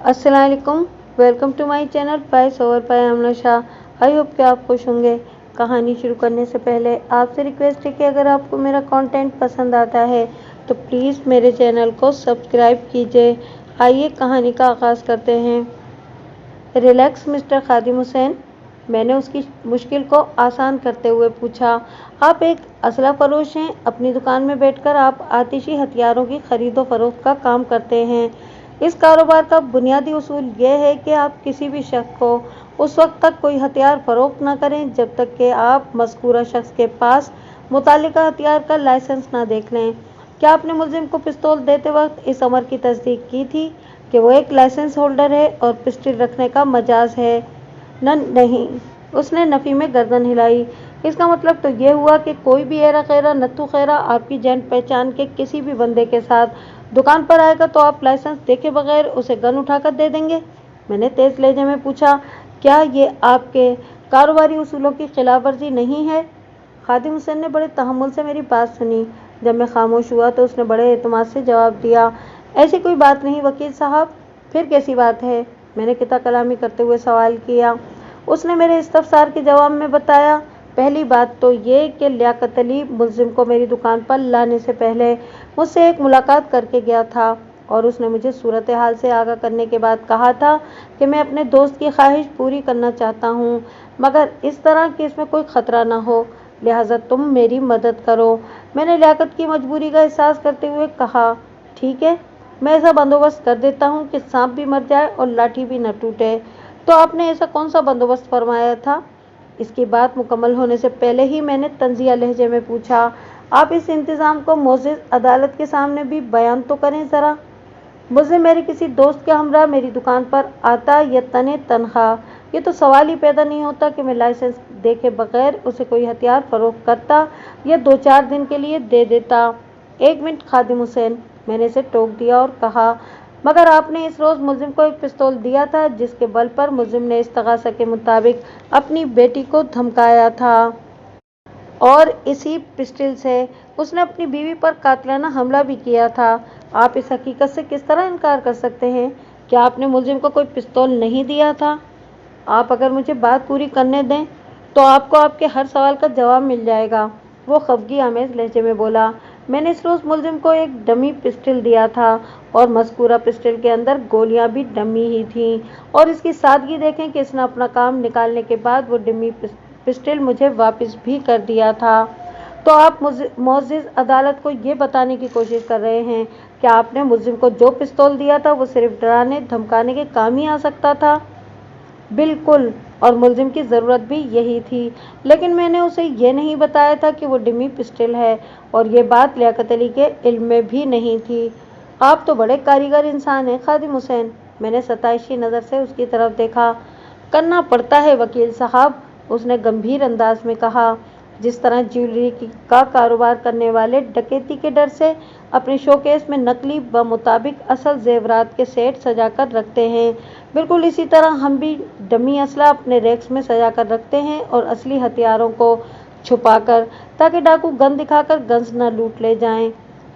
अस्सलाम वालेकुम, welcome to my channel pies over pie Aamna Shah. I hope कि आप खुश होंगे। कहानी शुरू करने से पहले आपसे रिक्वेस्ट है कि अगर आपको मेरा कंटेंट पसंद आता है तो प्लीज़ मेरे चैनल को सब्सक्राइब कीजिए। आइए कहानी का आगाज़ करते हैं। रिलैक्स मिस्टर खादिम हुसैन, मैंने उसकी मुश्किल को आसान करते हुए पूछा। आप एक असला फरोश हैं। अपनी दुकान में बैठकर आप आतिशी हथियारों की खरीदो फरोख्त का काम करते हैं। इस कारोबार का बुनियादी उसूल ये है कि आप किसी भी शख्स को उस वक्त तक कोई हथियार फरोख्त न करें जब तक कि आप मज़कूरा शख्स के पास मुतालिका हथियार का लाइसेंस ना देख लें। क्या आपने मुलजिम को पिस्तौल देते वक्त इस अमर की तस्दीक की थी कि वो एक लाइसेंस होल्डर है और पिस्टल रखने का मजाज है? नहीं। उसने नफ़ी में गर्दन हिलाई। इसका मतलब तो ये हुआ कि कोई भी एरा खैरा नत्थु खैरा आपकी जान पहचान के किसी भी बंदे के साथ दुकान पर आएगा तो आप लाइसेंस देखे बगैर उसे गन उठाकर दे देंगे? मैंने तेज लहजे में पूछा। क्या ये आपके कारोबारी उसूलों की खिलाफ वर्जी नहीं है? खादिम हुसैन ने बड़े तहम्मुल से मेरी बात सुनी। जब मैं खामोश हुआ तो उसने बड़े एतमाद से जवाब दिया, ऐसी कोई बात नहीं वकील साहब। फिर कैसी बात है? मैंने किता कलामी करते हुए सवाल किया। उसने मेरे इस्तफसार के जवाब में बताया, पहली बात तो ये कि लियाकत अली मुलजिम को मेरी दुकान पर लाने से पहले मुझसे एक मुलाकात करके गया था और उसने मुझे सूरत हाल से आगाह करने के बाद कहा था कि मैं अपने दोस्त की ख्वाहिश पूरी करना चाहता हूँ, मगर इस तरह कि इसमें कोई ख़तरा ना हो, लिहाजा तुम मेरी मदद करो। मैंने लियाकत की मजबूरी का एहसास करते हुए कहा, ठीक है, मैं ऐसा बंदोबस्त कर देता हूँ कि सांप भी मर जाए और लाठी भी न टूटे। तो आपने ऐसा कौन सा बंदोबस्त फरमाया था? इसकी बात मुकम्मल होने से पहले ही मैंने तंजिया लहजे में पूछा, आप इस इंतज़ाम को मोअज़्ज़ज़ अदालत के सामने भी बयान तो करें ज़रा। मुझे मेरे किसी दोस्त के हमरा मेरी दुकान पर आता या तने तनख्वाह, ये तो सवाल ही पैदा नहीं होता कि मैं लाइसेंस देखे बगैर उसे कोई हथियार फरोख्त करता या 2-4 दिन के लिए दे देता। एक मिनट खादिम हुसैन, मैंने इसे टोक दिया और कहा, मगर आपने इस रोज़ मुलजिम को एक पिस्तौल दिया था जिसके बल पर मुलजिम ने इस्तगासा के मुताबिक अपनी बेटी को धमकाया था और इसी पिस्टल से उसने अपनी बीवी पर कातिलाना हमला भी किया था। आप इस हकीकत से किस तरह इनकार कर सकते हैं? क्या आपने मुलजिम को कोई पिस्तौल नहीं दिया था? आप अगर मुझे बात पूरी करने दें तो आपको आपके हर सवाल का जवाब मिल जाएगा। वो खफगी आमेज लहजे में बोला, मैंने इस रोज़ मुलजिम को एक डमी पिस्टल दिया था और मज़कूरा पिस्टल के अंदर गोलियां भी डमी ही थीं, और इसकी सादगी देखें कि इसने अपना काम निकालने के बाद वो डमी पिस्टल मुझे वापस भी कर दिया था। तो आप मुअज़्ज़ज़ अदालत को ये बताने की कोशिश कर रहे हैं कि आपने मुलजिम को जो पिस्तौल दिया था वो सिर्फ डराने धमकाने के काम ही आ सकता था? बिल्कुल, और मुलजिम की ज़रूरत भी यही थी, लेकिन मैंने उसे ये नहीं बताया था कि वो डमी पिस्टल है, और ये बात लियाकत अली के इल्म में भी नहीं थी। आप तो बड़े कारीगर इंसान हैं खादिम हुसैन। मैंने सताइशी नज़र से उसकी तरफ देखा। करना पड़ता है वकील साहब, उसने गंभीर अंदाज में कहा। जिस तरह ज्वेलरी का कारोबार करने वाले डकैती के डर से अपने शोकेस में नकली व मुताबिक असल जेवरात के सेट सजा कर रखते हैं, बिल्कुल इसी तरह हम भी डमी असला अपने रैक्स में सजा कर रखते हैं और असली हथियारों को छुपाकर, ताकि डाकू गन दिखाकर गन्स न लूट ले जाएं।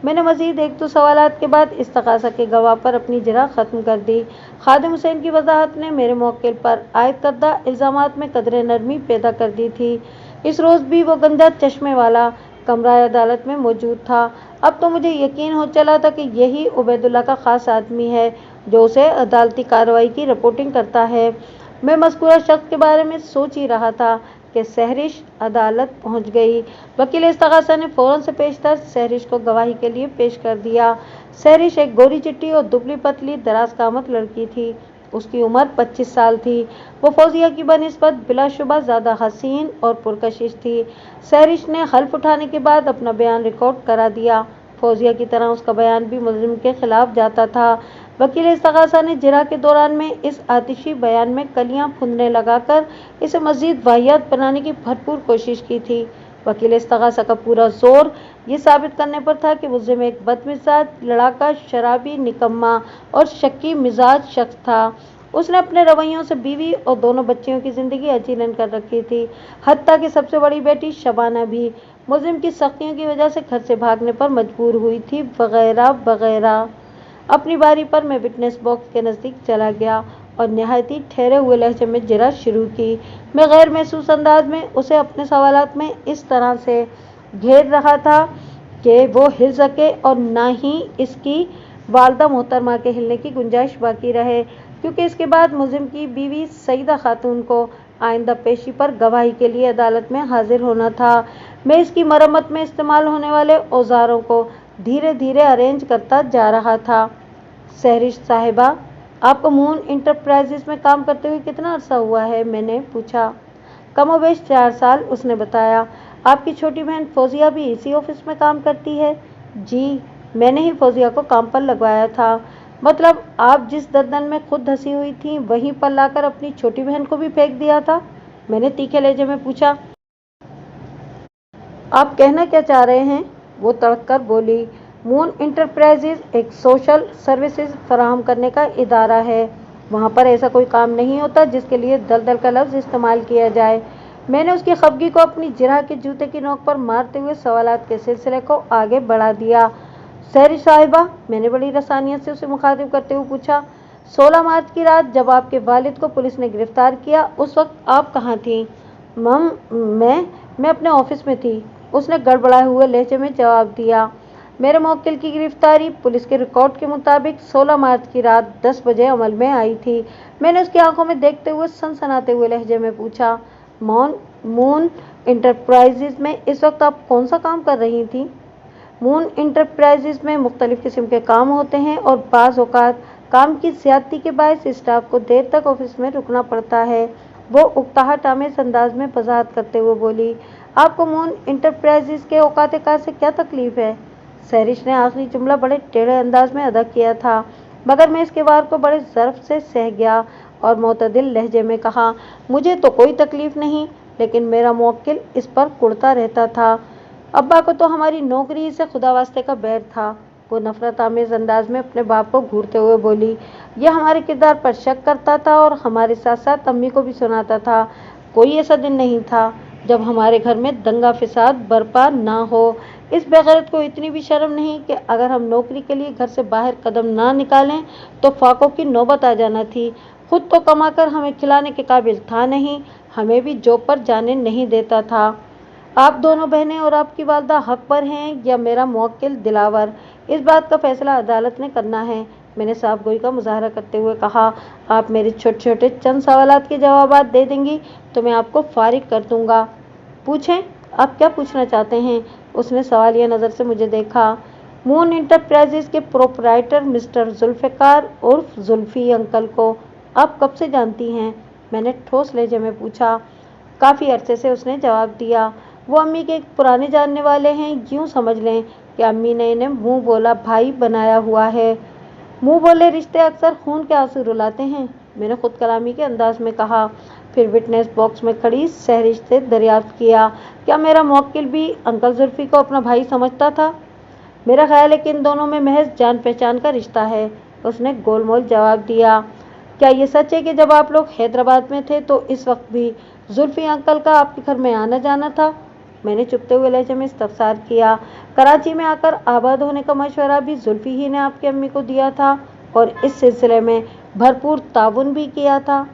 मैंने मजीद 1-2 सवालात के बाद इस्तगासा के गवाह पर अपनी जरा ख़त्म कर दी। खादिम हुसैन की वजाहत ने मेरे मौक़िल पर आयद करदा इल्ज़ामात में कदरे नरमी पैदा कर दी थी। इस रोज़ भी वो गंजा चश्मे वाला कमरा अदालत में मौजूद था। अब तो मुझे यकीन हो चला था कि यही उबैदुल्ला का ख़ास आदमी है जो उसे अदालती कार्रवाई की रिपोर्टिंग करता है। मैं मज़कूरा शख्स के बारे में सोच ही रहा था कि सहरिश अदालत पहुंच गई। वकील इस्तगासा ने फ़ौरन से पेशतर सहरिश को गवाही के लिए पेश कर दिया। सहरिश एक गोरी चिट्टी और दुबली पतली दराज कामत लड़की थी। उसकी उम्र 25 साल थी। वो फौजिया की बनिस्बत बिलाशुबा ज़्यादा हसीन और पुरकशिश थी। सहरिश ने हल्फ उठाने के बाद अपना बयान रिकॉर्ड करा दिया। फौजिया की तरह उसका बयान भी मुलजिम के खिलाफ जाता था। वकील इस्तगासा ने जिरा के दौरान में इस आतिशी बयान में कलियां फुंदने लगाकर इसे मजीद वाहियात बनाने की भरपूर कोशिश की थी। वकील इस्तगासा का पूरा जोर ये साबित करने पर था कि मुलजिम एक बदमिजाज, लड़ाका, शराबी, निकम्मा और शक्की मिजाज शख्स था। उसने अपने रवैयों से बीवी और दोनों बच्चियों की जिंदगी अजीलन कर रखी थी, हत्ता कि सबसे बड़ी बेटी शबाना भी मुलजिम की सख्तियों की वजह से घर से भागने पर मजबूर हुई थी, वगैरह वगैरह। अपनी बारी पर मैं विटनेस बॉक्स के नज़दीक चला गया और नहायत ही ठहरे हुए लहजे में जिरा शुरू की। मैं गैर महसूस अंदाज में उसे अपने सवालात में इस तरह से घेर रहा था कि वो हिल सके और ना ही इसकी वालदा मोहतरमा के हिलने की गुंजाइश बाकी रहे, क्योंकि इसके बाद मुलजिम की बीवी सईदा खातून को आइंदा पेशी पर गवाही के लिए अदालत में हाजिर होना था। मैं इसकी मरम्मत में इस्तेमाल होने वाले औजारों को धीरे धीरे अरेंज करता जा रहा था। सहरिश साहिबा, आपको मून इंटरप्राइजेज में काम करते हुए कितना अरसा हुआ है? मैंने पूछा। कमोबेश 4 साल, उसने बताया। आपकी छोटी बहन फौजिया भी इसी ऑफिस में काम करती है? जी, मैंने ही फौजिया को काम पर लगवाया था। मतलब आप जिस दलदल में खुद धंसी हुई थी वहीं पर लाकर अपनी छोटी बहन को भी फेंक दिया था? मैंने तीखे लहजे में पूछा। आप कहना क्या चाह रहे हैं? वो तड़क कर बोली। मून इंटरप्राइजेज एक सोशल सर्विसेज फराहम करने का इदारा है। वहाँ पर ऐसा कोई काम नहीं होता जिसके लिए दलदल का लफ्ज़ इस्तेमाल किया जाए। मैंने उसकी खफगी को अपनी जिरह के जूते की नोक पर मारते हुए सवालात के सिलसिले को आगे बढ़ा दिया। सहरी साहिबा, मैंने बड़ी रसानियत से उसे मुखातिब करते हुए पूछा, 16 मार्च की रात जब आपके वालिद को पुलिस ने गिरफ्तार किया उस वक्त आप कहाँ थीं? मम, मैं अपने ऑफिस में थी, उसने गड़बड़ाए हुए लहजे में जवाब दिया। मेरे मौक्किल की गिरफ्तारी पुलिस के रिकॉर्ड के मुताबिक 16 मार्च की रात 10 बजे अमल में आई थी। मैंने उसकी आंखों में देखते हुए सनसनाते हुए लहजे में पूछा, मून इंटरप्राइजेज में इस वक्त आप कौन सा काम कर रही थी? मून इंटरप्राइजेज में मुख्तलिफ किस्म के काम होते हैं और बाज़ औक़ात काम की ज़्यादती के बायस स्टाफ को देर तक ऑफिस में रुकना पड़ता है। वो उकताहट आमेज़ अंदाज में वज़ाहत करते हुए बोली। आपको मून इंटरप्राइजेज के औकात कार से क्या तकलीफ है? सहरिश ने आखिरी जुमला बड़े टेढ़े अंदाज में अदा किया था, मगर मैं इसके वार को बड़े ज़र्फ से सह गया और मोतदिल लहजे में कहा, मुझे तो कोई तकलीफ नहीं, लेकिन मेरा मुवक्किल इस पर कुड़ता रहता था। अब्बा को तो हमारी नौकरी से खुदा वास्ते का बैर था। वो नफरत आमेज अंदाज में अपने बाप को घूरते हुए बोली। यह हमारे किरदार पर शक करता था और हमारे साथ साथ अम्मी को भी सुनाता था। कोई ऐसा दिन नहीं था जब हमारे घर में दंगा फिसाद बर्पा ना हो। इस बेगैरत को इतनी भी शर्म नहीं कि अगर हम नौकरी के लिए घर से बाहर कदम ना निकालें तो फाकों की नौबत आ जाना थी। खुद तो कमाकर हमें खिलाने के काबिल था नहीं, हमें भी जॉब पर जाने नहीं देता था। आप दोनों बहनें और आपकी वालदा हक पर हैं या मेरा मुवक्किल दिलावर, इस बात का फैसला अदालत ने करना है। मैंने साफ गोई का मुजाहरा करते हुए कहा, आप मेरे छोटे छोटे चंद सवालात के जवाबात दे देंगी तो मैं आपको फारिग कर दूंगा। पूछें, आप क्या पूछना चाहते हैं? उसने सवालिया नज़र से मुझे देखा। मून इंटरप्राइजेज के प्रोपराइटर मिस्टर जुल्फ़िकार उर्फ जुल्फ़ी अंकल को आप कब से जानती हैं? मैंने ठोस लहजे में पूछा। काफ़ी अरसे से, उसने जवाब दिया। वो अम्मी के एक पुराने जानने वाले हैं। यूँ समझ लें कि अम्मी ने इन्हें मुंह बोला भाई बनाया हुआ है। मुंह बोले रिश्ते अक्सर खून के आंसू रुलाते हैं, मैंने खुद कलामी के अंदाज में कहा। फिर विटनेस बॉक्स में खड़ी सहरिश से दरियाफ्त किया, क्या मेरा मुवक्किल भी अंकल जुल्फ़ी को अपना भाई समझता था? मेरा ख्याल है कि इन दोनों में महज जान पहचान का रिश्ता है, उसने गोलमोल जवाब दिया। क्या ये सच है कि जब आप लोग हैदराबाद में थे तो इस वक्त भी जुल्फ़ी अंकल का आपके घर में आना जाना था? मैंने चुपते हुए लहजे में इस्तफसार किया। कराची में आकर आबाद होने का मशवरा भी जुल्फ़ी ही ने आपकी अम्मी को दिया था और इस सिलसिले में भरपूर ताउन भी किया था।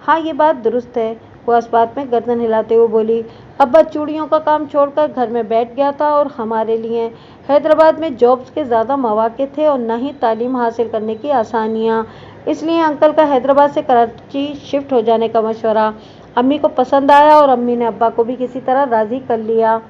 हाँ, ये बात दुरुस्त है, वो इस बात में गर्दन हिलाते हुए बोली। अब्बा चूड़ियों का काम छोड़कर घर में बैठ गया था और हमारे लिए हैदराबाद में जॉब्स के ज़्यादा मौके थे और न ही तालीम हासिल करने की आसानियाँ, इसलिए अंकल का हैदराबाद से कराची शिफ्ट हो जाने का मशवरा अम्मी को पसंद आया और अम्मी ने अब्बा को भी किसी तरह राज़ी कर लिया।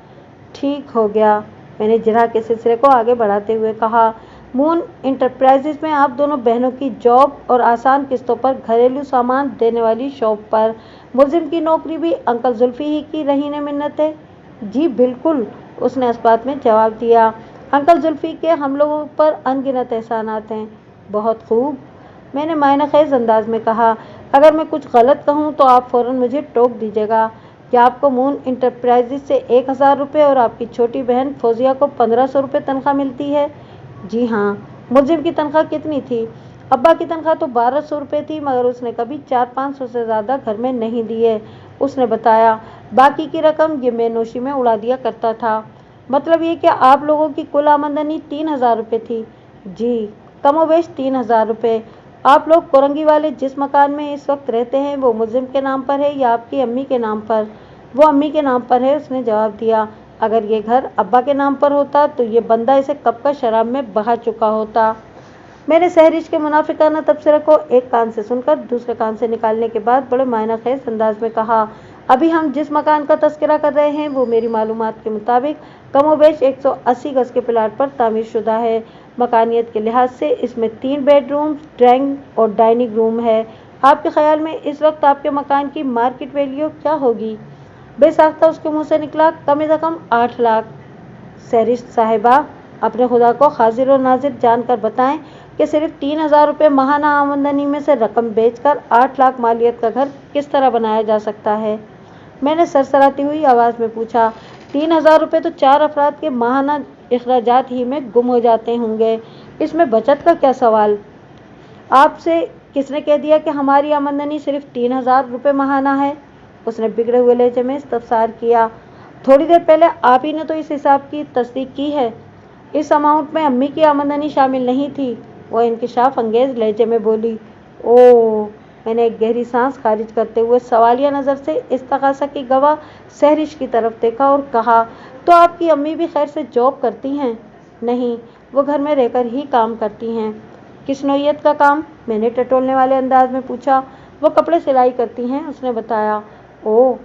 ठीक हो गया, मैंने जिरह के सिलसिले को आगे बढ़ाते हुए कहा। मून इंटरप्राइजेज में आप दोनों बहनों की जॉब और आसान किस्तों पर घरेलू सामान देने वाली शॉप पर मुलजिम की नौकरी भी अंकल जुल्फ़ी ही की रहीने मिन्नत है? जी बिल्कुल, उसने इस बात में जवाब दिया। अंकल जुल्फ़ी के हम लोगों पर अनगिनत एहसानात हैं। बहुत खूब, मैंने मायना ख़ेज़ अंदाज में कहा। अगर मैं कुछ गलत कहूँ तो आप फ़ौरन मुझे टोक दीजिएगा। क्या आपको मून इंटरप्राइजेज से 1000 रुपये और आपकी छोटी बहन फौजिया को 1500 रुपये तनख्वाह मिलती है? जी हाँ। मुलजिम की तनख्वाह कितनी थी? अब्बा की तनख्वाह तो 1200 रुपये थी, मगर उसने कभी 400-500 से ज़्यादा घर में नहीं दिए, उसने बताया। बाकी की रकम ये मैं नोशी में उड़ा दिया करता था। मतलब ये कि आप लोगों की कुल आमदनी 3000 रुपये थी? जी। कमोबेश 3000 रुपये। आप लोग कोरंगी वाले जिस मकान में इस वक्त रहते हैं वो मुलजिम के नाम पर है या आपकी अम्मी के नाम पर? वो अम्मी के नाम पर है, उसने जवाब दिया। अगर ये घर अब्बा के नाम पर होता तो ये बंदा इसे कब का शराब में बहा चुका होता। मैंने सहरिश के मुनाफिकाना तबसरे को एक कान से सुनकर दूसरे कान से निकालने के बाद बड़े मायना खेज अंदाज में कहा, अभी हम जिस मकान का तस्करा कर रहे हैं वो मेरी मालूमात के मुताबिक कमोबेश 180 गज के प्लाट पर तामीर शुदा है। मकानियत के लिहाज से इसमें 3 बेडरूम, ड्राइंग और डाइनिंग रूम है। आपके ख्याल में इस वक्त आपके मकान की मार्केट वैल्यू क्या होगी? बेसाख्ता उसके मुंह से निकला, कम से कम 8 लाख। सहरिश साहिबा, अपने खुदा को हाजिर और नाजिर जानकर बताएं कि सिर्फ 3000 रुपये माहाना आमदनी में से रकम बेचकर 8 लाख मालियत का घर किस तरह बनाया जा सकता है? मैंने सरसराती हुई आवाज़ में पूछा। 3000 रुपये तो 4 अफराद के माहाना अखराजात ही में गुम हो जाते होंगे, इसमें बचत का क्या सवाल? आपसे किसने कह दिया कि हमारी आमदनी सिर्फ 3000 रुपये माहाना है? उसने बिगड़े हुए लहजे में इस्तफसार किया। थोड़ी देर पहले आप ही ने तो इस हिसाब की तस्दीक की है। इस अमाउंट में अम्मी की आमदनी शामिल नहीं थी, वह इंकिशाफ अंगेज लहजे में बोली। ओह, मैंने एक गहरी सांस खारिज करते हुए सवालिया नज़र से इस्तगासा की गवाह सहरिश की तरफ देखा और कहा, तो आपकी अम्मी भी खैर से जॉब करती हैं? नहीं, वो घर में रहकर ही काम करती हैं। किस नौइयत का काम? मैंने टटोलने वाले अंदाज में पूछा। वो कपड़े सिलाई करती हैं, उसने बताया। ओह,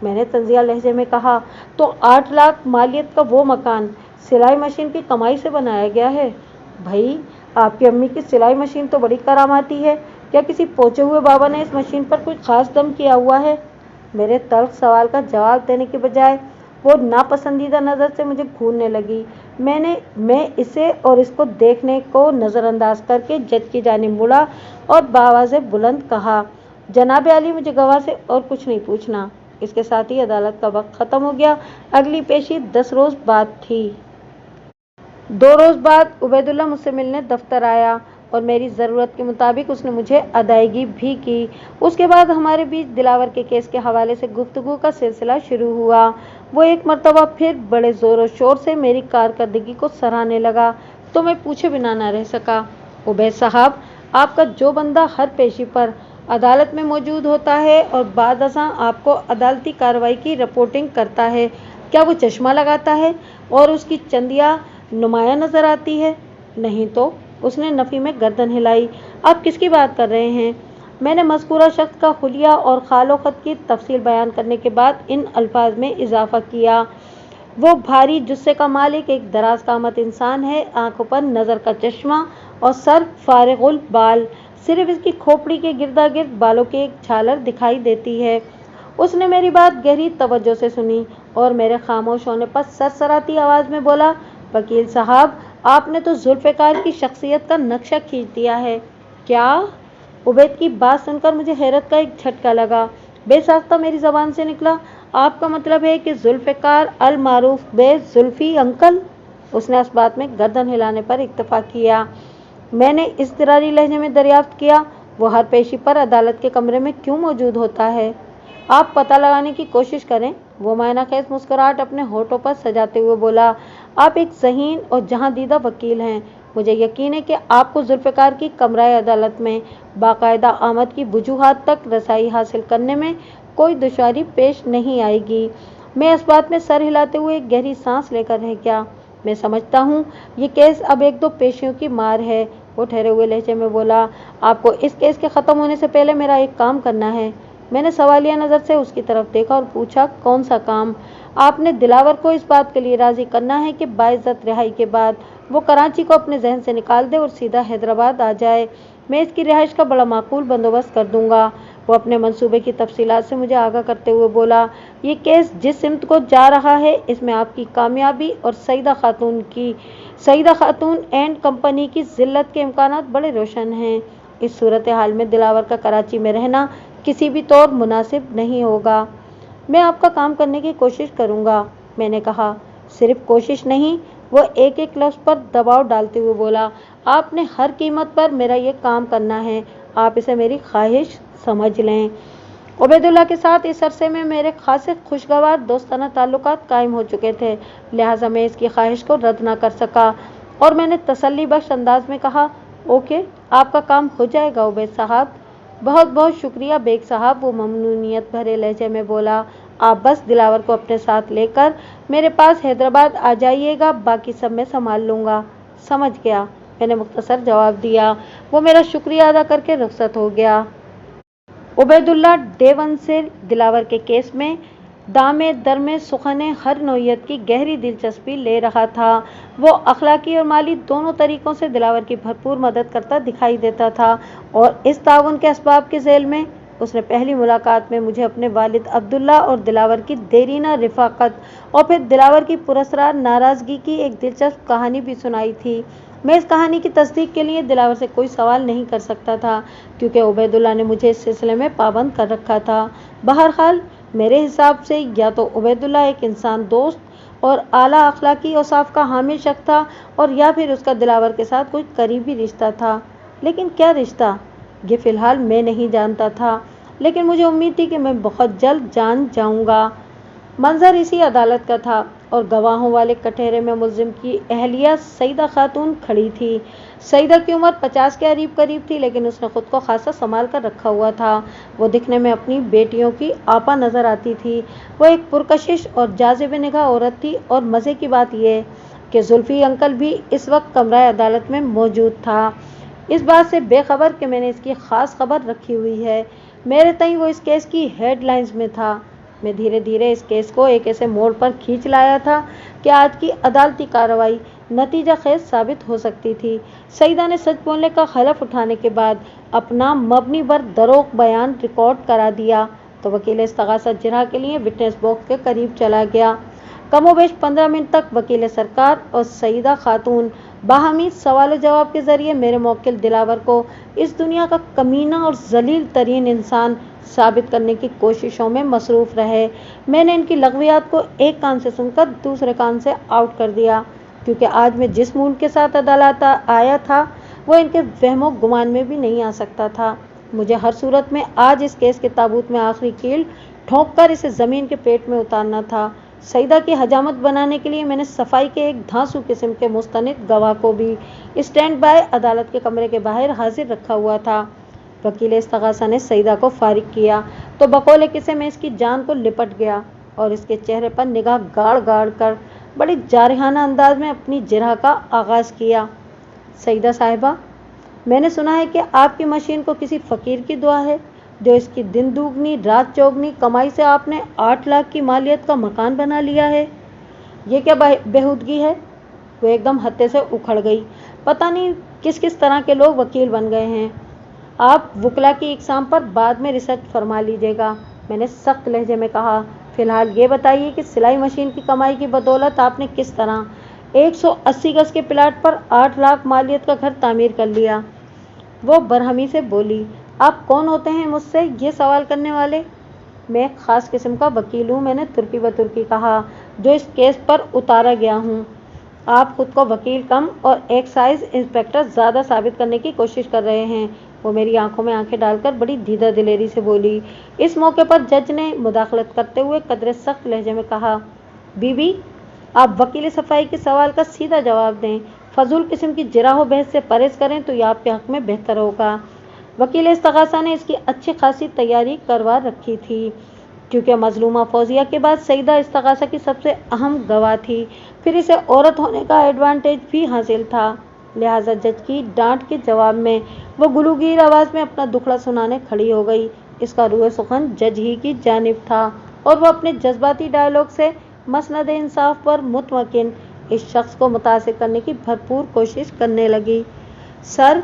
मैंने तंजिया लहजे में कहा, तो 8 लाख मालियत का वो मकान सिलाई मशीन की कमाई से बनाया गया है? भाई, आपकी अम्मी की सिलाई मशीन तो बड़ी करामाती है। क्या किसी पहुंचे हुए बाबा ने इस मशीन पर कोई खास दम किया हुआ है? मेरे तल्ख सवाल का जवाब देने के बजाय वो नापसंदीदा नज़र से मुझे घूरने लगी। मैं इसे और इसको देखने को नज़रअंदाज करके जज की जानिब मुड़ा और बावाज़े बुलंद कहा, जनाब आली, मुझे गवाह से और कुछ नहीं पूछना। इसके साथ ही अदालत का वक्त ख़त्म हो गया। अगली पेशी 10 रोज़ बाद थी। 2 रोज़ बाद उबैदुल्ला मुझसे मिलने दफ्तर आया और मेरी ज़रूरत के मुताबिक उसने मुझे अदायगी भी की। उसके बाद हमारे बीच दिलावर के केस के हवाले से गुफ्तगू का सिलसिला शुरू हुआ। वो एक मरतबा फिर बड़े ज़ोर और शोर से मेरी कारकर्दगी को सराहने लगा तो मैं पूछे बिना न रह सका। उबैद साहब, आपका जो बंदा हर पेशी पर अदालत में मौजूद होता है और बाद अज़ां आपको अदालती कार्रवाई की रिपोर्टिंग करता है, क्या वो चश्मा लगाता है और उसकी चंदिया नुमाया नज़र आती है? नहीं तो? उसने नफ़ी में गर्दन हिलाई। आप किसकी बात कर रहे हैं? मैंने मज़कूरा शख्स का हुलिया और खालो खत की तफसील बयान करने के बाद इन अल्फाज में इजाफ़ा किया। वो भारी जुस्से का मालिक एक दराज कामत इंसान है, आंखों पर नज़र का चश्मा और सर फारिगुल बाल। सिर्फ इसकी खोपड़ी के गिरदा गिर्द बालों की एक झालर दिखाई देती है। उसने मेरी बात गहरी तवज्जो से सुनी और मेरे खामोश होने पर सरसराती आवाज़ में बोला, वकील साहब, आपने तो जुल्फ़िकार की शख्सियत का नक्शा खींच दिया है। क्या? उबैद की बात सुनकर मुझे हैरत का एक झटका लगा। बेसाख्ता मेरी ज़बान से निकला, आपका मतलब है कि जुल्फ़िकार अल मारूफ बे जुल्फ़ी अंकल? उसने इस बात में गर्दन हिलाने पर इक्तफा किया। मैंने इज़्तिरारी लहजे में दरियाफ्त किया, वो हर पेशी पर अदालत के कमरे में क्यों मौजूद होता है? आप पता लगाने की कोशिश करें। वो मायना खेज मुस्कुराहट अपने होठों पर सजाते हुए बोला, आप एक ज़हीन और जहां दीदा वकील हैं। मुझे यकीन है कि आपको जुल्फ़िकार की कमराए अदालत में बाकायदा आमद की वजूहात तक रसाई हासिल करने में कोई दुश्वारी पेश नहीं आएगी। मैं इस बात में सर हिलाते हुए एक गहरी सांस लेकर रह गया। मैं समझता हूँ ये केस अब 1-2 पेशियों की मार है। वो ठहरे हुए लहजे में बोला, आपको इस केस के ख़त्म होने से पहले मेरा एक काम करना है। मैंने सवालिया नज़र से उसकी तरफ देखा और पूछा, कौन सा काम? आपने दिलावर को इस बात के लिए राज़ी करना है कि बाइज़्ज़त रिहाई के बाद वो कराची को अपने जहन से निकाल दे और सीधा हैदराबाद आ जाए। मैं इसकी रिहाइश का बड़ा माकूल बंदोबस्त कर दूंगा। वो अपने मंसूबे की तफसीलात से मुझे आगाह करते हुए बोला, ये केस जिस सिमत को जा रहा है इसमें आपकी कामयाबी और सईदा खातून एंड कंपनी की जिल्लत के इम्कानात बड़े रोशन हैं। इस सूरत हाल में दिलावर का कराची में रहना किसी भी तौर मुनासिब नहीं होगा। मैं आपका काम करने की कोशिश करूँगा, मैंने कहा। सिर्फ कोशिश नहीं, वो एक एक लफ्ज़ पर दबाव डालते हुए बोला, आपने हर कीमत पर मेरा ये काम करना है। आप इसे मेरी ख्वाहिश समझ लें। उबैदुल्ला के साथ इस अरसे में मेरे खासे खुशगवार दोस्ताना ताल्लुकात कायम हो चुके थे, लिहाजा मैं इसकी ख्वाहिश को रद्द न कर सका और मैंने तसल्ली बख्श अंदाज में कहा, ओके, आपका काम हो जाएगा उबैद साहब। बहुत बहुत शुक्रिया बेग साहब, वो ममनूनियत भरे लहजे में बोला। आप बस दिलावर को अपने साथ लेकर मेरे पास हैदराबाद आ जाइएगा, बाकी सब मैं संभाल लूँगा। समझ गया, मैंने मुख्तसर जवाब दिया। वो मेरा शुक्रिया अदा करके रुखसत हो गया। उबैदुल्ला डे वन से दिलावर के केस में दामे दरमे सुखने हर नौयत की गहरी दिलचस्पी ले रहा था। वो अखलाकी और माली दोनों तरीकों से दिलावर की भरपूर मदद करता दिखाई देता था और इस ताउन के असबाब के झेल में उसने पहली मुलाकात में मुझे अपने वालिद अब्दुल्ला और दिलावर की देरीना रिफाकत और फिर दिलावर की पुरस्कार नाराज़गी की एक दिलचस्प कहानी भी सुनाई थी। मैं इस कहानी की तस्दीक के लिए दिलावर से कोई सवाल नहीं कर सकता था क्योंकि उबैदुल्ला ने मुझे इस सिलसिले में पाबंद कर रखा था। बहरहाल मेरे हिसाब से या तो उबैदुल्ला एक इंसान दोस्त और आला अखलाकी औसाफ का हामिल शख्स था और या फिर उसका दिलावर के साथ कोई करीबी रिश्ता था। लेकिन क्या रिश्ता, ये फ़िलहाल मैं नहीं जानता था, लेकिन मुझे उम्मीद थी कि मैं बहुत जल्द जान जाऊंगा। मंजर इसी अदालत का था और गवाहों वाले कटहरे में मुल्जिम की अहलिया सईदा खातून खड़ी थी। सईदा की उम्र 50 के करीब थी, लेकिन उसने खुद को खासा संभाल कर रखा हुआ था। वो दिखने में अपनी बेटियों की आपा नजर आती थी। वो एक पुरकशिश और जाज़िब निगाह औरत थी और मज़े की बात यह कि जुल्फी अंकल भी इस वक्त कमरा अदालत में मौजूद था, इस बात से बेखबर कि मैंने इसकी ख़ास खबर रखी हुई है। मेरे तई वो इस केस की हेडलाइंस में था। मैं धीरे धीरे इस केस को एक ऐसे मोड़ पर खींच लाया था कि आज की अदालती कार्रवाई नतीजा खेज साबित हो सकती थी। सईदा ने सच बोलने का हलफ उठाने के बाद अपना मबनी बर दरोग बयान रिकॉर्ड करा दिया तो वकील इस्तगासा जिरह के लिए विटनेस बॉक्स के करीब चला गया। कमोबेश 15 मिनट तक वकील सरकार और सईदा खातून बाहमी सवाल जवाब के जरिए मेरे मौक्किल दिलावर को इस दुनिया का कमीना और जलील तरीन इंसान साबित करने की कोशिशों में मसरूफ रहे। मैंने इनकी लग़वियात को एक कान से सुनकर दूसरे कान से आउट कर दिया क्योंकि आज मैं जिस मूड के साथ अदालत आया था वो इनके वहमो गुमान में भी नहीं आ सकता था। मुझे हर सूरत में आज इस केस के ताबूत में आखिरी कील ठोंक कर इसे ज़मीन के पेट में उतारना था। सईदा की हजामत बनाने के लिए मैंने सफाई के एक धांसू किस्म के मुस्तनिद गवाह को भी स्टैंड बाय अदालत के कमरे के बाहर हाजिर रखा हुआ था। वकील इस्तगासा ने सईदा को फारिग किया तो बकौले किसे मैं इसकी जान को लिपट गया और इसके चेहरे पर निगाह गाड़ गाड़ कर बड़ी जारहाना अंदाज में अपनी जिरह का आगाज़ किया। सईदा साहिबा, मैंने सुना है कि आपकी मशीन को किसी फ़कीर की दुआ है जो इसकी दिन दुगनी रात चौगनी कमाई से आपने 8 लाख की मालियत का मकान बना लिया है। ये क्या बेहूदगी है। वो एकदम हत्ते से उखड़ गई। पता नहीं किस किस तरह के लोग वकील बन गए हैं। आप वकला की इकसाम पर बाद में रिसर्च फरमा लीजिएगा, मैंने सख्त लहजे में कहा। फ़िलहाल ये बताइए कि सिलाई मशीन की कमाई की बदौलत आपने किस तरह 180 गज के प्लाट पर 8 लाख मालियत का घर तामीर कर लिया। वो बरहमी से बोली, आप कौन होते हैं मुझसे ये सवाल करने वाले। मैं एक ख़ास किस्म का वकील हूँ, मैंने तुर्की ब तुर्की कहा, जो इस केस पर उतारा गया हूँ। आप खुद को वकील कम और एक्साइज इंस्पेक्टर ज़्यादा साबित करने की कोशिश कर रहे हैं। वो मेरी आंखों में आंखें डालकर बड़ी दीदा दिलेरी से बोली। इस मौके पर जज ने मुदाखलत करते हुए कदरे सख्त लहजे में कहा, बीबी आप वकील सफाई के सवाल का सीधा जवाब दें। फजूल किस्म की जिराहो बहस से परहेज करें तो यह आपके हक़ में बेहतर होगा। वकील इस्तगासा ने इसकी अच्छी खासी तैयारी करवा रखी थी क्योंकि मजलूमा फौजिया के बाद सईदा इस्तगासा की सबसे अहम गवाह थी, फिर इसे औरत होने का एडवांटेज भी हासिल था। लिहाजा जज की डांट के जवाब में वो गुलूगीर आवाज़ में अपना दुखड़ा सुनाने खड़ी हो गई। इसका रूह सुखन जज ही की जानिब था और वो अपने जज्बाती डायलॉग से मसनद इंसाफ पर मुतमकिन इस शख्स को मुतासिर करने की भरपूर कोशिश करने लगी। सर,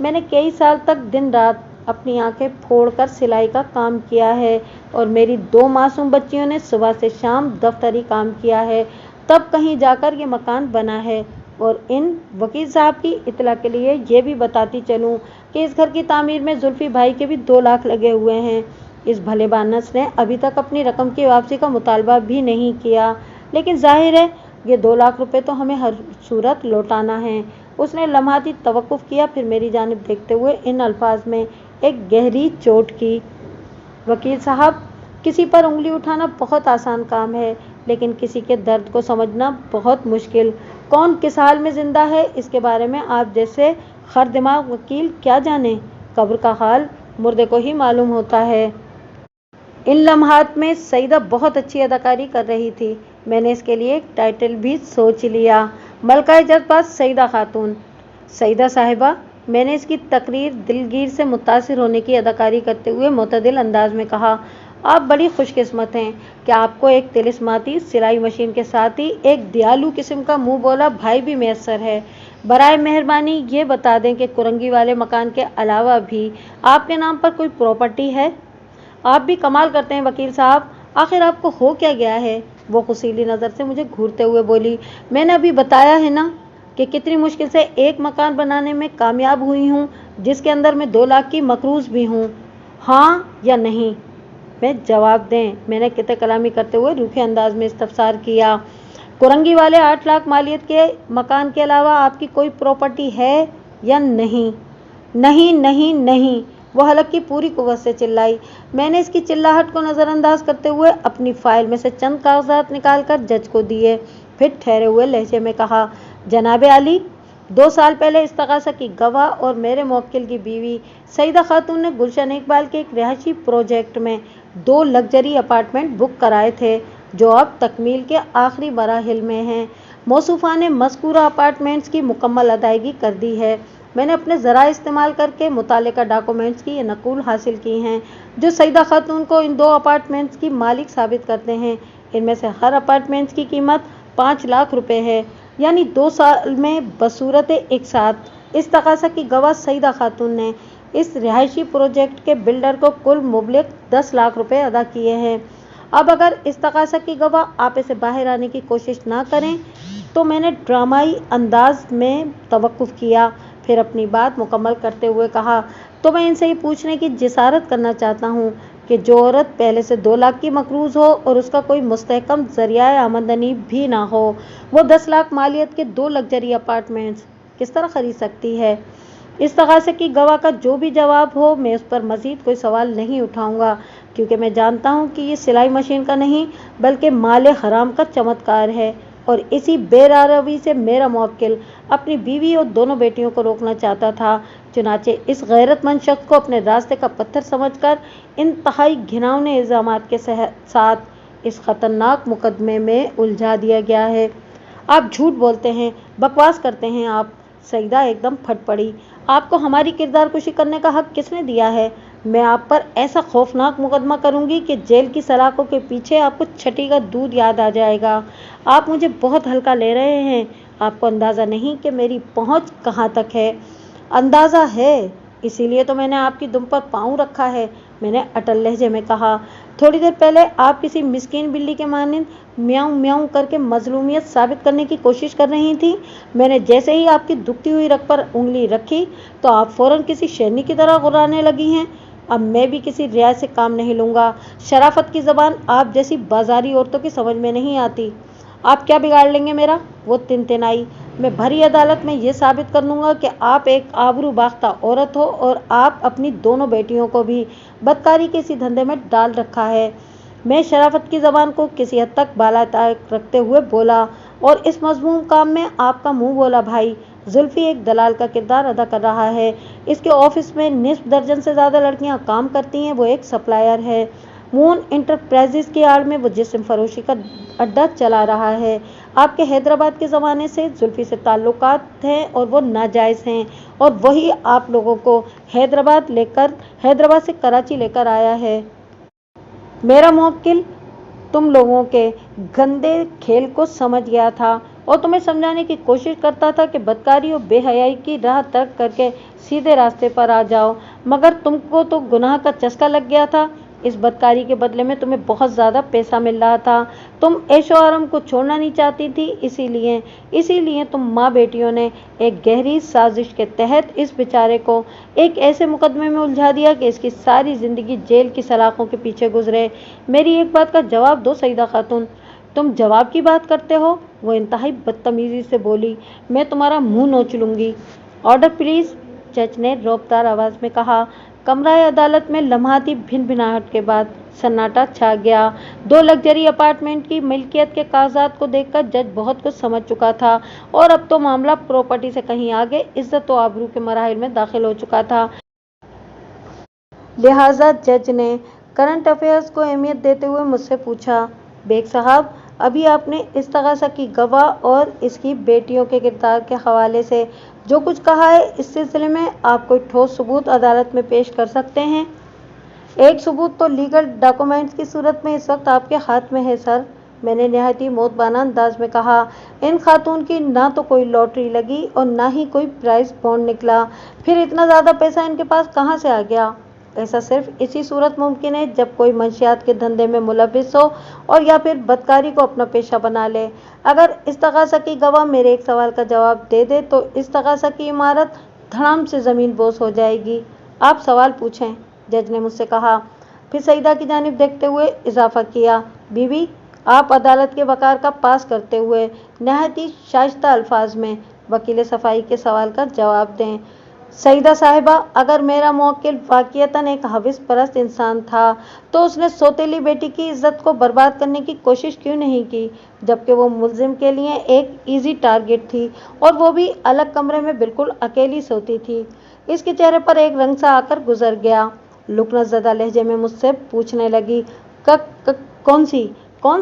मैंने कई साल तक दिन रात अपनी आंखें फोड़कर सिलाई का काम किया है और मेरी 2 मासूम बच्चियों ने सुबह से शाम दफ्तरी काम किया है, तब कहीं जाकर ये मकान बना है। और इन वकील साहब की इतला के लिए ये भी बताती चलूँ कि इस घर की तामीर में जुल्फी भाई के भी 2 लाख लगे हुए हैं। इस भले बानस ने अभी तक अपनी रकम की वापसी का मुतालबा भी नहीं किया, लेकिन जाहिर है ये 2 लाख रुपए तो हमें हर सूरत लौटाना है। उसने लम्हाती तवक्कुफ किया, फिर मेरी जानिब देखते हुए इन अल्फाज में एक गहरी चोट की, वकील साहब, किसी पर उंगली उठाना बहुत आसान काम है, लेकिन किसी के दर्द को समझना बहुत मुश्किल। कौन किस हाल में जिंदा है इसके बारे में आप जैसे खर दिमाग वकील क्या जाने, कब्र का हाल मुर्दे को ही मालूम होता है। इन लम्हात में सईदा बहुत अच्छी अदाकारी कर रही थी। मैंने इसके लिए एक टाइटल भी सोच लिया, मलकाए जज्बात सईदा खातून। सईदा साहिबा, मैंने इसकी तकरीर दिलगीर से मुतासिर होने की अदाकारी करते हुए मुतदिल अंदाज में कहा, आप बड़ी खुशकिस्मत हैं कि आपको एक तिलिस्माती सिलाई मशीन के साथ ही एक दयालु किस्म का मुंह बोला भाई भी मैसर है। बराए मेहरबानी ये बता दें कि कुरंगी वाले मकान के अलावा भी आपके नाम पर कोई प्रॉपर्टी है? आप भी कमाल करते हैं वकील साहब, आखिर आपको हो क्या गया है? वो खुशीली नज़र से मुझे घूरते हुए बोली, मैंने अभी बताया है ना कि कितनी मुश्किल से एक मकान बनाने में कामयाब हुई हूँ, जिसके अंदर मैं 2 लाख की मकरूज भी हूँ। हाँ या नहीं में जवाब दें, मैंने किते कलामी करते हुए रूखे अंदाज में इस्तफसार किया। कुरंगी वाले 8 लाख मालियत के मकान के अलावा आपकी कोई प्रॉपर्टी है या नहीं? नहीं नहीं नहीं, वो हलक की पूरी कुव्वत से चिल्लाई। मैंने इसकी चिल्लाहट को नज़रअंदाज करते हुए अपनी फाइल में से चंद कागजात निकालकर जज को दिए, फिर ठहरे हुए लहजे में कहा, जनाबे आली, 2 साल पहले इस्तगासा की गवाह और मेरे मुवक्किल की बीवी सईदा खातून ने गुलशन इकबाल के एक रिहायशी प्रोजेक्ट में 2 लग्जरी अपार्टमेंट बुक कराए थे, जो अब तकमील के आखिरी मराहिल में हैं। मौसूफा ने मज़कूरा अपार्टमेंट्स की मुकम्मल अदायगी कर दी है। मैंने अपने ज़रा इस्तेमाल करके मुतालिका डॉक्यूमेंट्स की ये नकूल हासिल की हैं, जो सईदा खातून को इन 2 अपार्टमेंट्स की मालिक साबित करते हैं। इनमें से हर अपार्टमेंट्स की कीमत 5 लाख रुपए है, यानी 2 साल में बसूरत एक साथ इस्तगासा की गवाह सईदा खातून ने इस रिहायशी प्रोजेक्ट के बिल्डर को कुल मुबलग 10 लाख रुपए अदा किए हैं। अब अगर इस्तगासा की गवाह आप इसे बाहर आने की कोशिश ना करें तो मैंने ड्रामाई अंदाज में तवक्कुफ किया, फिर अपनी बात मुकम्मल करते हुए कहा, तो मैं इनसे ये पूछने की जिसारत करना चाहता हूँ कि जो औरत पहले से 2 लाख की मकरूज हो और उसका कोई मुस्तहकम जरिया आमदनी भी ना हो, वो 10 लाख मालियत के 2 लग्जरी अपार्टमेंट्स किस तरह खरीद सकती है? इस्तगासे की गवाह का जो भी जवाब हो, मैं उस पर मज़ीद कोई सवाल नहीं उठाऊंगा, क्योंकि मैं जानता हूँ कि ये सिलाई मशीन का नहीं बल्कि माल हराम का चमत्कार है, और इसी बेरारवी से मेरा मुवक्किल अपनी बीवी और दोनों बेटियों को रोकना चाहता था। चुनाचे इस गैरतमंद शख्स को अपने रास्ते का पत्थर समझकर इंतहाई घिनौने इल्ज़ामात के साथ इस खतरनाक मुकदमे में उलझा दिया गया है। आप झूठ बोलते हैं, बकवास करते हैं आप। सईदा एकदम फट पड़ी, आपको हमारी किरदार कुशी करने का हक किसने दिया है? मैं आप पर ऐसा खौफनाक मुकदमा करूंगी कि जेल की सलाखों के पीछे आपको छठी का दूध याद आ जाएगा। आप मुझे बहुत हल्का ले रहे हैं। आपको अंदाज़ा नहीं कि मेरी पहुंच कहाँ तक है। अंदाज़ा है, इसीलिए तो मैंने आपकी दुम पर पाँव रखा है, मैंने अटल लहजे में कहा। थोड़ी देर पहले आप किसी मिस्कीन बिल्ली के मानिंद म्याऊं म्याऊं करके मजलूमियत साबित करने की कोशिश कर रही थी। मैंने जैसे ही आपकी दुखती हुई रग पर उंगली रखी तो आप फौरन किसी शेरनी की तरह गुर्राने लगी हैं। अब मैं भी किसी रियायत से काम नहीं लूँगा। शराफत की ज़बान आप जैसी बाजारी औरतों की समझ में नहीं आती। आप क्या बिगाड़ लेंगे मेरा? वो तिनतिनाई। मैं भरी अदालत में ये साबित कर दूंगा कि आप एक आबरू बाख्ता औरत हो और आप अपनी दोनों बेटियों को भी बदकारी के इसी धंधे में डाल रखा है। मैं शराफत की ज़बान को किसी हद तक बालाताक रखते हुए बोला, और इस मज़मूम काम में आपका मुंह बोला भाई जुल्फी एक दलाल का किरदार अदा कर रहा है। इसके ऑफिस में निस्फ दर्जन से ज़्यादा लड़कियां काम करती हैं। वो एक सप्लायर है। मून इंटरप्राइजेज की आड़ में वो जिस्म फरोशी का अड्डा चला रहा है। आपके हैदराबाद के ज़माने से जुल्फी से ताल्लुकात हैं और वो नाजायज़ हैं, और वही आप लोगों को हैदराबाद से कराची लेकर आया है। मेरा मुवक्किल तुम लोगों के गंदे खेल को समझ गया था और तुम्हें समझाने की कोशिश करता था कि बदकारी और बेहयाई की राह तर्क करके सीधे रास्ते पर आ जाओ, मगर तुमको तो गुनाह का चस्का लग गया था। इस बदकारी के बदले में तुम्हें बहुत ज़्यादा पैसा मिल रहा था। तुम ऐशो आराम को छोड़ना नहीं चाहती थी, इसीलिए तुम माँ बेटियों ने एक गहरी साजिश के तहत इस बेचारे को एक ऐसे मुकदमे में उलझा दिया कि इसकी सारी ज़िंदगी जेल की सलाखों के पीछे गुजरे। मेरी एक बात का जवाब दो सईदा खातून। तुम जवाब की बात करते हो? वो इंतहाई बदतमीजी से बोली। मैं तुम्हारा मुंह नोच लूँगी। ऑर्डर प्लीज़, जज ने रौबदार आवाज़ में कहा। कमरा अदालत में लम्हाती भिनभिनाहट के बाद सन्नाटा छा गया। 2 लग्जरी अपार्टमेंट की मिल्कियत के कागजात को देखकर जज बहुत कुछ समझ चुका था और अब तो मामला प्रॉपर्टी से कहीं आगे इज्जत और आबरू के मराहिल में दाखिल हो चुका था। लिहाजा जज ने करंट अफेयर्स को अहमियत देते हुए मुझसे पूछा, बेग साहब, अभी आपने इस तगासा की गवाह और इसकी बेटियों के किरदार के हवाले से जो कुछ कहा है, इस सिलसिले में आप कोई ठोस सबूत अदालत में पेश कर सकते हैं? एक सबूत तो लीगल डॉक्यूमेंट्स की सूरत में इस वक्त आपके हाथ में है सर, मैंने निहायत ही मोतबाना अंदाज में कहा। इन खातून की ना तो कोई लॉटरी लगी और ना ही कोई प्राइस बॉन्ड निकला, फिर इतना ज़्यादा पैसा इनके पास कहाँ से आ गया? ऐसा सिर्फ इसी सूरत मुमकिन है जब कोई मंशियात के धंधे में मुलविस हो और या फिर बदकारी को अपना पेशा बना ले। अगर इस तगासा की गवाह मेरे एक सवाल का जवाब दे दे तो इस तगासा की इमारत धड़ाम से ज़मीन बोस हो जाएगी। आप सवाल पूछें, जज ने मुझसे कहा। फिर सईदा की जानिब देखते हुए इजाफा किया, बीवी, आप अदालत के वकार का पास करते हुए नहायत ही शाइस्ता अल्फाज में वकील सफाई के सवाल का जवाब दें। सईदा साहिबा, अगर मेरा मुवक्किल वाक़ियतन एक हविस परस्त इंसान था तो उसने सौतेली बेटी की इज्जत को बर्बाद करने की कोशिश क्यों नहीं की, जबकि वो मुल्जिम के लिए एक ईजी टारगेट थी और वो भी अलग कमरे में बिल्कुल अकेली सोती थी। इसके चेहरे पर एक रंग सा आकर गुजर गया। लुकनतज़दा लहजे में मुझसे पूछने लगी, कौन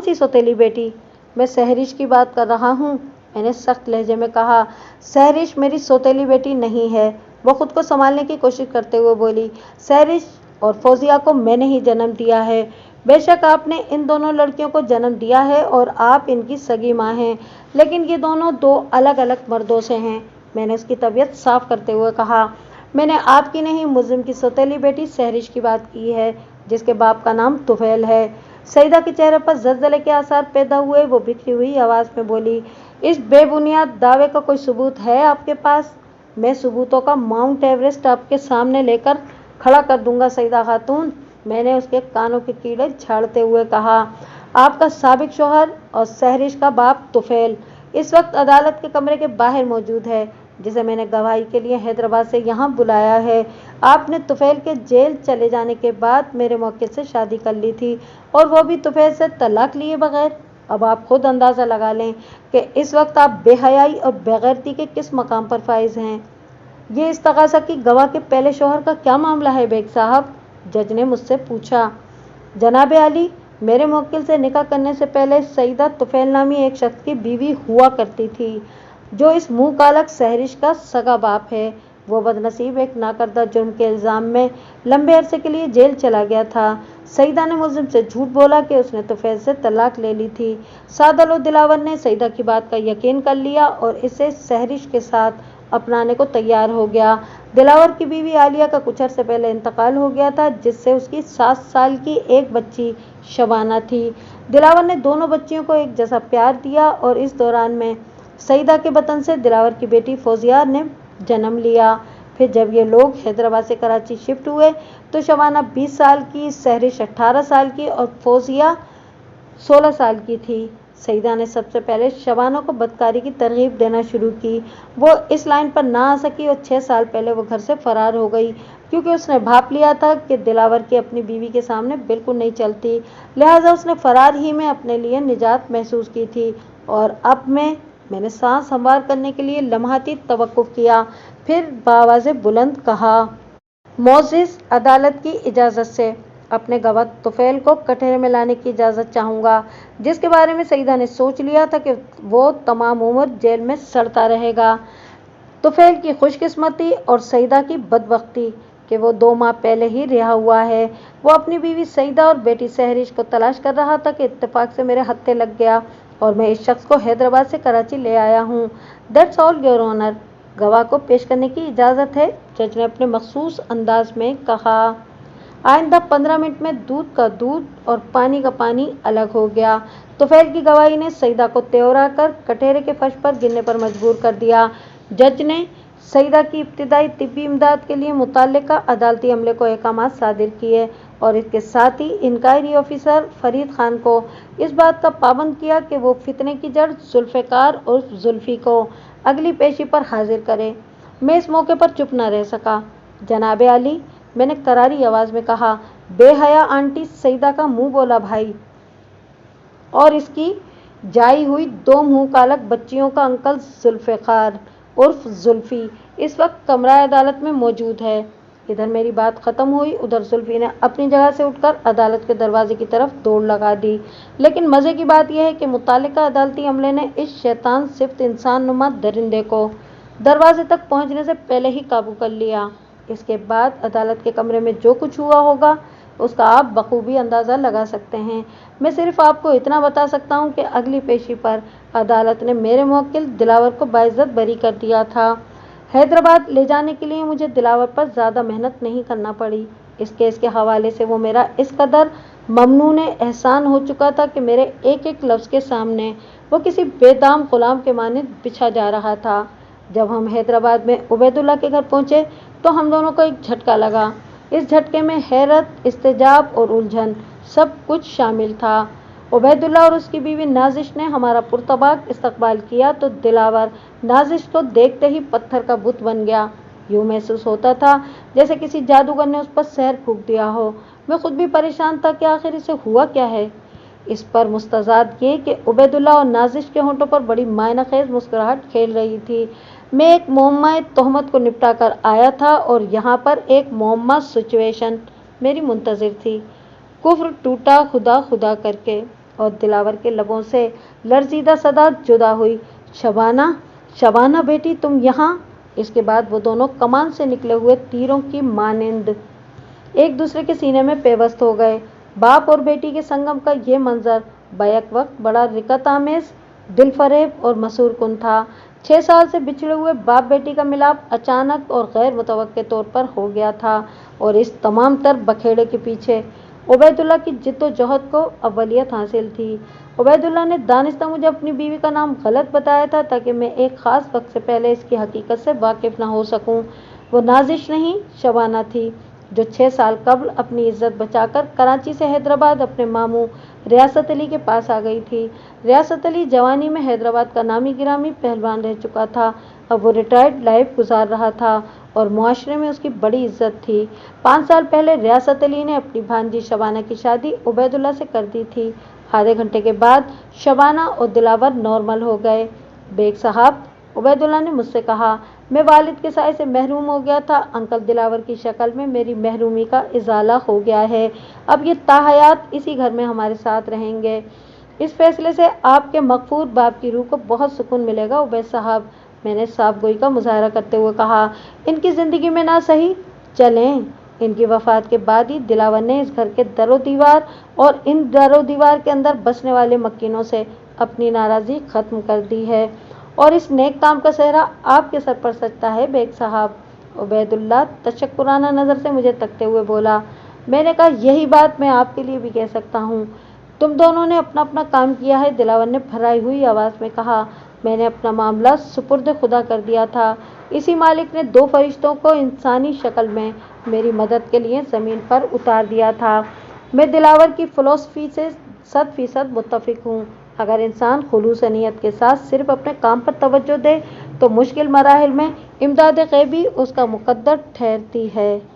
सी सौतेली बेटी? मैं सहरिश की बात कर रहा हूँ, मैंने सख्त लहजे में कहा। सहरिश मेरी सौतेली बेटी नहीं है, वो खुद को संभालने की कोशिश करते हुए बोली। सहरिश और फौजिया को मैंने ही जन्म दिया है। बेशक आपने इन दोनों लड़कियों को जन्म दिया है और आप इनकी सगी माँ हैं, लेकिन ये दोनों 2 अलग अलग मर्दों से हैं, मैंने उसकी तबीयत साफ करते हुए कहा। मैंने आपकी नहीं, मुल्जिम की सौतेली बेटी सहरिश की बात की है, जिसके बाप का नाम तुफैल है। सईदा के चेहरे पर ज़लज़ले के आसार पैदा हुए। वो बिखरी हुई आवाज़ में बोली, इस बेबुनियाद दावे का कोई सबूत है आपके पास? मैं सबूतों का माउंट एवरेस्ट आपके सामने लेकर खड़ा कर दूंगा सईदा खातून, मैंने उसके कानों के कीड़े झाड़ते हुए कहा। आपका साबिक शौहर और सहरिश का बाप तुफैल इस वक्त अदालत के कमरे के बाहर मौजूद है, जिसे मैंने गवाही के लिए हैदराबाद से यहाँ बुलाया है। आपने तुफैल के जेल चले जाने के बाद मेरे मौके से शादी कर ली थी और वो भी तुफैल से तलाक लिए बगैर। अब आप खुद अंदाज़ा लगा लें कि इस वक्त आप बेहयाई और बेगैरती के किस मकाम पर फाइज हैं। ये इस तगासा की गवाह के पहले शौहर का क्या मामला है बेग साहब? जज ने मुझसे पूछा। जनाबे आली, मेरे मुवक्किल से निकाह करने से पहले सईदा तुफैल नामी एक शख्स की बीवी हुआ करती थी, जो इस मुँह कालक सहरिश का सगा बाप है। वो बदनसीब एक नाकर्दा जुर्म के इल्ज़ाम में लंबे अरसे के लिए जेल चला गया था। सईदा ने मुल्जिम से झूठ बोला कि उसने तुफैल से तलाक ले ली थी। सादल और दिलावर ने सईदा की बात का यकीन कर लिया और इसे सहरिश के साथ अपनाने को तैयार हो गया। दिलावर की बीवी आलिया का कुछ अरसे पहले इंतकाल हो गया था, जिससे उसकी 7 साल की एक बच्ची शबाना थी। दिलावर ने दोनों बच्चियों को एक जैसा प्यार दिया और इस दौरान में सईदा के बतन से दिलावर की बेटी फौजिया ने जन्म लिया। फिर जब ये लोग हैदराबाद से कराची शिफ्ट हुए तो शबाना 20 साल की, सहरिश 18 साल की और फौजिया 16 साल की थी। सईदा ने सबसे पहले शबाना को बदकारी की तरगीब देना शुरू की। वो इस लाइन पर ना आ सकी और 6 साल पहले वो घर से फरार हो गई, क्योंकि उसने भाप लिया था कि दिलावर की अपनी बीवी के सामने बिल्कुल नहीं चलती। लिहाजा उसने फरार ही में अपने लिए निजात महसूस की थी। और अब मैंने सांस संवार करने के लिए लम्हाती तवक्कुफ किया, फिर बावाज़े बुलंद कहा, मोअज़्ज़िज़, अदालत की इजाज़त से अपने गवाह तुफैल को कटहरे में लाने की इजाज़त चाहूँगा, जिसके बारे में सईदा ने सोच लिया था कि वो तमाम उम्र जेल में सड़ता रहेगा। तुफैल की खुशकिस्मती और सईदा की बदबख्ती कि वो 2 माह पहले ही रिहा हुआ है। वो अपनी बीवी सईदा और बेटी सहरिश को तलाश कर रहा था कि इत्तेफाक से मेरे हत्थे लग गया और मैं इस शख्स को हैदराबाद से कराची ले आया हूँ। That's all your honour. गवाह को पेश करने की इजाज़त है, जज ने अपने मखसूस अंदाज में कहा। आइंदा 15 मिनट में दूध का दूध और पानी का पानी अलग हो गया। तुफैल की गवाही ने सईदा को त्योरा कर कटहरे के फर्श पर गिरने पर मजबूर कर दिया। जज ने सईदा की इब्तिदाई तिब्बी इमदाद के लिए मुतल्लिका अदालती अमले को अहकामात सादिर किए और इसके साथ ही इंक्वायरी ऑफिसर फरीद खान को इस बात का पाबंद किया कि वो फितने की जड़ जुल्फ़िकार और जुल्फ़ी को अगली पेशी पर हाजिर करे। मैं इस मौके पर चुप न रह सका। जनाबे आली, मैंने करारी आवाज में कहा, बेहया आंटी सईदा का मुंह बोला भाई। और इसकी जाई हुई दो मुंह कालक बच्चियों का अंकल जुल्फ़िकार उर्फ जुल्फी इस वक्त कमरा अदालत में मौजूद है। इधर मेरी बात खत्म हुई, उधर जुल्फी ने अपनी जगह से उठकर अदालत के दरवाजे की तरफ दौड़ लगा दी। लेकिन मजे की बात यह है कि मुतालिका अदालती अमले ने इस शैतान सिफ्त इंसान नुमा दरिंदे को दरवाजे तक पहुंचने से पहले ही काबू कर लिया। इसके बाद अदालत के कमरे में जो कुछ हुआ होगा उसका आप बखूबी अंदाज़ा लगा सकते हैं। मैं सिर्फ आपको इतना बता सकता हूं कि अगली पेशी पर अदालत ने मेरे मुवक्किल दिलावर को बाइज्जत बरी कर दिया था। हैदराबाद ले जाने के लिए मुझे दिलावर पर ज़्यादा मेहनत नहीं करना पड़ी। इस केस के हवाले से वो मेरा इस कदर ममनून एहसान हो चुका था कि मेरे एक एक लफ्ज़ के सामने वो किसी बेदाम गुलाम के मानिंद बिछा जा रहा था। जब हम हैदराबाद में उबैदुल्ला के घर पहुंचे तो हम दोनों को एक झटका लगा। इस झटके में हैरत, इस्तेजाब और उलझन सब कुछ शामिल था। उबैदुल्ला और उसकी बीवी नाजिश ने हमारा पुरतबाक इस्तकबाल किया तो दिलावर नाजिश को देखते ही पत्थर का बुत बन गया। यूँ महसूस होता था जैसे किसी जादूगर ने उस पर सहर फूंक दिया हो। मैं खुद भी परेशान था कि आखिर इसे हुआ क्या है। इस पर मुस्तज़ाद ये कि उबैदुल्ला और नाजिश के होंठों पर बड़ी मायनाखेज मुस्कुराहट खेल रही थी। मैं एक मुअम्मा तोहमत को निपटा कर आया था और यहाँ पर एक मुअम्मा सिचुएशन मेरी मुंतज़िर थी। कुफ्र टूटा खुदा खुदा करके और दिलावर के लबों से लर्जीदा सदा जुदा हुई, शबाना शबाना बेटी तुम यहाँ। इसके बाद वो दोनों कमान से निकले हुए तीरों की मानिंद एक दूसरे के सीने में पेवस्त हो गए। बाप और बेटी के संगम का ये मंजर बैक वक्त बड़ा रिकत आमेज, दिलफरेब और मसूर कुन था। 6 साल से बिछड़े हुए बाप बेटी का मिलाप अचानक और गैर मुतवक्के तौर पर हो गया था और इस तमाम तर बखेड़े के पीछे उबैदुल्ला की जिद्दोजहद को अव्वलियत हासिल थी। उबैदुल्ला ने दानिस्ता मुझे अपनी बीवी का नाम गलत बताया था ताकि मैं एक ख़ास वक्त से पहले इसकी हकीकत से वाकिफ़ न हो सकूं। वो नाजिश नहीं, शबाना थी, जो 6 साल कबल अपनी इज्जत बचाकर कराची से हैदराबाद अपने मामू रियासत अली के पास आ गई थी। रियासत अली जवानी में हैदराबाद का नामी गिरामी पहलवान रह चुका था। अब वो रिटायर्ड लाइफ गुजार रहा था और मुआशरे में उसकी बड़ी इज्जत थी। 5 साल पहले रियासत अली ने अपनी भांजी शबाना की शादी उबैदुल्ला से कर दी थी। आधे घंटे के बाद शबाना और दिलावर नॉर्मल हो गए। बेग साहब, उबैदुल्ला ने मुझसे कहा, मैं वालिद के साए से महरूम हो गया था। अंकल दिलावर की शक्ल में मेरी महरूमी का इजाला हो गया है। अब ये ताहयात इसी घर में हमारे साथ रहेंगे। इस फैसले से आपके मगफूर बाप की रूह को बहुत सुकून मिलेगा उबैद साहब, मैंने साफ़गोई का मुजाहरा करते हुए कहा। इनकी ज़िंदगी में ना सही चलें। इनकी वफ़ात के बाद ही दिलावर ने इस घर के दरो दीवार और इन दरो दीवार के अंदर बसने वाले मक्किनों से अपनी नाराज़गी ख़त्म कर दी है और इस नेक काम का सेहरा आपके सर पर सजता है बेग साहब। उबैदुल्ला तशक्कुराना नज़र से मुझे तकते हुए बोला। मैंने कहा, यही बात मैं आपके लिए भी कह सकता हूँ। तुम दोनों ने अपना अपना काम किया है। दिलावर ने भराई हुई आवाज़ में कहा। मैंने अपना मामला सुपुर्द खुदा कर दिया था। इसी मालिक ने 2 फरिश्तों को इंसानी शक्ल में मेरी मदद के लिए ज़मीन पर उतार दिया था। मैं दिलावर की फ़िलॉसफ़ी से 100% मुत्तफ़िक हूँ। अगर इंसान खुलूस नीयत के साथ सिर्फ अपने काम पर तवज्जो दे तो मुश्किल मराहिल में इमदाद ग़ैबी उसका मुक़द्दर ठहरती है।